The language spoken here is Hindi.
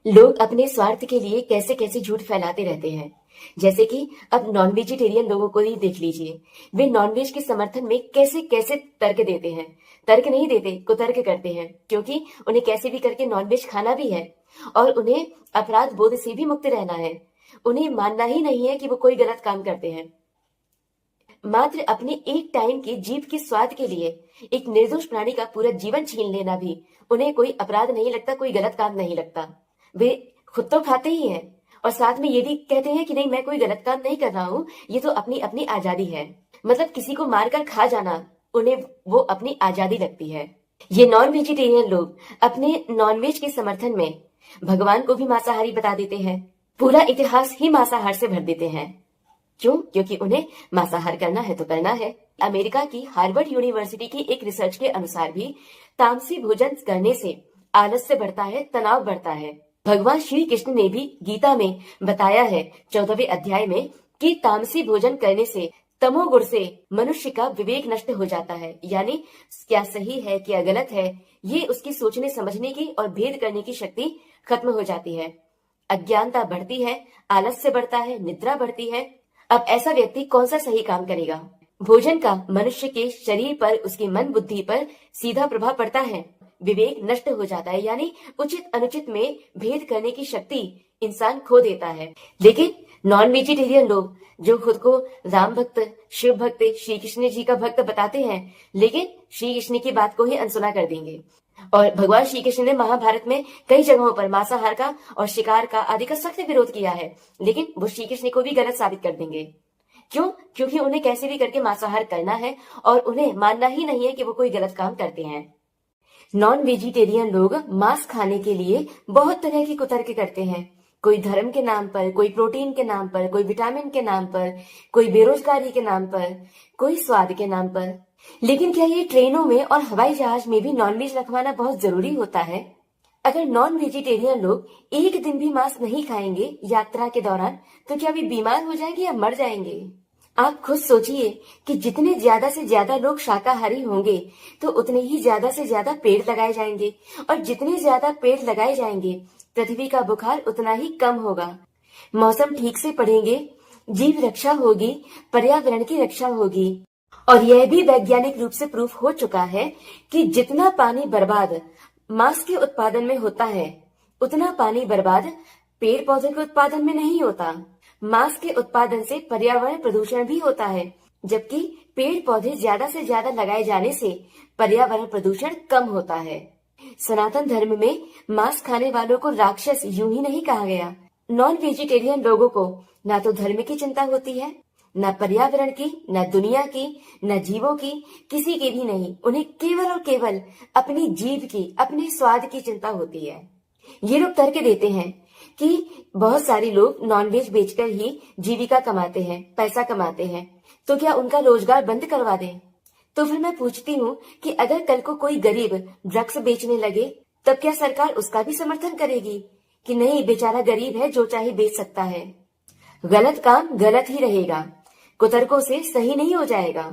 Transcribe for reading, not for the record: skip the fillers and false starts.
लोग अपने स्वार्थ के लिए कैसे कैसे झूठ फैलाते रहते हैं। जैसे कि अब नॉन वेजिटेरियन लोगों को ही देख लीजिए। वे नॉनवेज के समर्थन में कैसे कैसे तर्क देते हैं। तर्क नहीं देते, कुतर्क करते हैं, क्योंकि उन्हें कैसे भी करके नॉनवेज खाना भी है और उन्हें अपराध बोध से भी मुक्त रहना है। उन्हें मानना ही नहीं है कि वो कोई गलत काम करते हैं। मात्र अपने एक टाइम के जीभ के स्वाद के लिए एक निर्दोष प्राणी का पूरा जीवन छीन लेना भी उन्हें कोई अपराध नहीं लगता, कोई गलत काम नहीं लगता। वे खुद तो खाते ही हैं और साथ में ये भी कहते हैं कि नहीं, मैं कोई गलत काम नहीं कर रहा हूँ, ये तो अपनी अपनी आजादी है। मतलब किसी को मारकर खा जाना उन्हें वो अपनी आजादी लगती है। ये नॉन वेजिटेरियन लोग अपने नॉनवेज के समर्थन में भगवान को भी मांसाहारी बता देते हैं। पूरा इतिहास ही मांसाहार से भर देते हैं। क्यों? क्योंकि उन्हें मांसाहार करना है तो करना है। अमेरिका की हार्वर्ड यूनिवर्सिटी की एक रिसर्च के अनुसार भी तामसी भोजन करने से आलस्य बढ़ता है, तनाव बढ़ता है। भगवान श्री कृष्ण ने भी गीता में बताया है 14वें अध्याय में कि तामसी भोजन करने से तमोगुण से मनुष्य का विवेक नष्ट हो जाता है। यानी क्या सही है क्या गलत है, ये उसकी सोचने समझने की और भेद करने की शक्ति खत्म हो जाती है। अज्ञानता बढ़ती है, आलस्य बढ़ता है, निद्रा बढ़ती है। अब ऐसा व्यक्ति कौन सा सही काम करेगा? भोजन का मनुष्य के शरीर पर, उसकी मन बुद्धि पर सीधा प्रभाव पड़ता है। विवेक नष्ट हो जाता है, यानी उचित अनुचित में भेद करने की शक्ति इंसान खो देता है। लेकिन नॉन वेजिटेरियन लोग जो खुद को राम भक्त, शिव भक्त, श्री कृष्ण जी का भक्त बताते हैं, लेकिन श्री कृष्ण की बात को ही अनसुना कर देंगे। और भगवान श्री कृष्ण ने महाभारत में कई जगहों पर मांसाहार का और शिकार का आदि का सख्त विरोध किया है, लेकिन वो श्री कृष्ण को भी गलत साबित कर देंगे। क्यों? क्योंकि उन्हें कैसे भी करके मांसाहार करना है और उन्हें मानना ही नहीं है कि वो कोई गलत काम करते हैं। नॉन वेजिटेरियन लोग मांस खाने के लिए बहुत तरह की कुतर्क करते हैं। कोई धर्म के नाम पर, कोई प्रोटीन के नाम पर, कोई विटामिन के नाम पर, कोई बेरोजगारी के नाम पर, कोई स्वाद के नाम पर। लेकिन क्या ये ट्रेनों में और हवाई जहाज में भी नॉनवेज रखवाना बहुत जरूरी होता है? अगर नॉन वेजिटेरियन लोग एक दिन भी मांस नहीं खाएंगे यात्रा के दौरान, तो क्या वे बीमार हो जाएंगे या मर जाएंगे? आप खुद सोचिए कि जितने ज्यादा से ज्यादा लोग शाकाहारी होंगे तो उतने ही ज्यादा से ज्यादा पेड़ लगाए जाएंगे, और जितने ज्यादा पेड़ लगाए जाएंगे पृथ्वी का बुखार उतना ही कम होगा। मौसम ठीक से पड़ेंगे, जीव रक्षा होगी, पर्यावरण की रक्षा होगी। और यह भी वैज्ञानिक रूप से प्रूफ हो चुका है कि जितना पानी बर्बाद मांस के उत्पादन में होता है, उतना पानी बर्बाद पेड़ पौधे के उत्पादन में नहीं होता। मांस के उत्पादन से पर्यावरण प्रदूषण भी होता है, जबकि पेड़ पौधे ज्यादा से ज्यादा लगाए जाने से पर्यावरण प्रदूषण कम होता है। सनातन धर्म में मांस खाने वालों को राक्षस यूं ही नहीं कहा गया। नॉन वेजिटेरियन लोगों को ना तो धर्म की चिंता होती है, न पर्यावरण की, न दुनिया की, न जीवों की, किसी की भी नहीं। उन्हें केवल और केवल अपनी जीभ की, अपने स्वाद की चिंता होती है। ये लोग तर्क देते हैं कि बहुत सारे लोग नॉनवेज बेचकर ही जीविका कमाते हैं, पैसा कमाते हैं, तो क्या उनका रोजगार बंद करवा दें? तो फिर मैं पूछती हूँ कि अगर कल को कोई गरीब ड्रग्स बेचने लगे, तब क्या सरकार उसका भी समर्थन करेगी कि नहीं, बेचारा गरीब है, जो चाहे बेच सकता है? गलत काम गलत ही रहेगा, कुतर्कों से सही नहीं हो जाएगा।